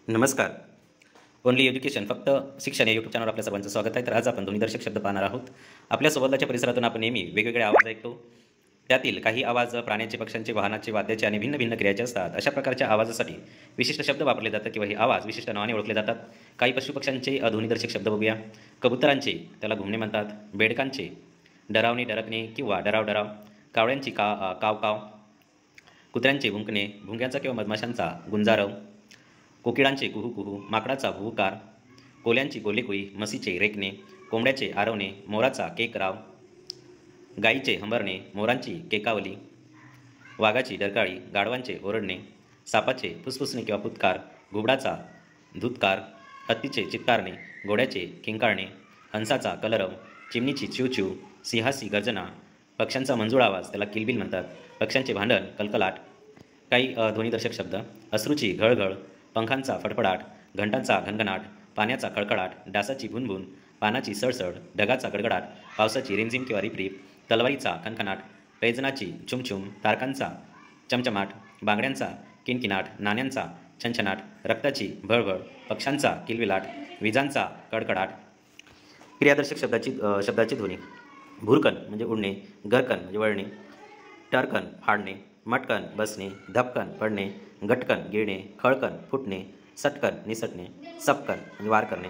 नमस्कार. Only education फक्त शिक्षण या यूट्यूब चॅनलवर आपल्या सर्वांचं स्वागत आहे. तर आज आपण ध्वनिदर्शक शब्द पाहणार आहोत. आपल्या सोबतच्या परिसरातून आपण नेहमी वेगवेगळे आवाज ऐकतो. त्यातील काही आवाज प्राण्यांचे, पक्ष्यांचे, वाहनाचे, वाद्याचे आणि भिन्न भिन्न क्रियाचे असतात. अशा प्रकारच्या आवाजासाठी विशिष्ट शब्द वापरले जातात किंवा हे आवाज विशिष्ट नावाने ओळखले जातात. काही पशुपक्ष्यांचे ध्वनिदर्शक शब्द बघूया. कबुतरांचे, त्याला घुमणे म्हणतात. बेडकांचे डरावणे, डरकणे किंवा डराव डराव. कावळ्यांची काव काव. कुत्र्यांचे भुंकणे, भुंग्याचा किंवा मधमाशांचा गुंजारव. कोकिळांचे कुहू कुहू, माकडाचा हुहुकार. कोल्यांची कोलेकुई, म्हशीचे रेकणे. कोंबड्याचे आरवणे, मोराचा केकराव. गाईचे हंबरणे, मोरांची केकावली. वाघाची डरकाळी, गाढवांचे ओरडणे. सापाचे फुसफुसणे किंवा फुत्कार, घुबडाचा धुतकार. हत्तीचे चित्कारणे, घोड्याचे किंकाळणे. हंसाचा कलरव, चिमणीची चिवचिव, सिंहाची गर्जना. पक्ष्यांचा मंजूळ आवाज, त्याला किलबिल म्हणतात. पक्ष्यांचे भांडण, कलकलाट. काही ध्वनिदर्शक शब्द: अश्रूची घळघळ, पंखांचा फडफडाट, घंटांचा घनघनाट, पाण्याचा खळखळाट, डासाची भुनभुन, पानाची सळसळ, ढगाचा गडगडाट, पावसाची रिमझिम किंवा रिपरिप, तलवारीचा खणखणाट, पैजणाची छुमछुम, तारकांचा चमचमाट, बांगड्यांचा किणकिणाट, नाण्यांचा छनछनाट, रक्ताची भळभळ, पक्ष्यांचा किलबिलाट, विजांचा कडकडाट. क्रियादर्शक शब्दाची ध्वनी: भुरकन म्हणजे उडणे, गरकन म्हणजे वळणे, टरकन फाडणे, मटकन बसणे, धपकन पडणे, गटकन गिळणे, खळकन फुटणे, सटकन निसटणे, सपकन म्हणजे वार करणे.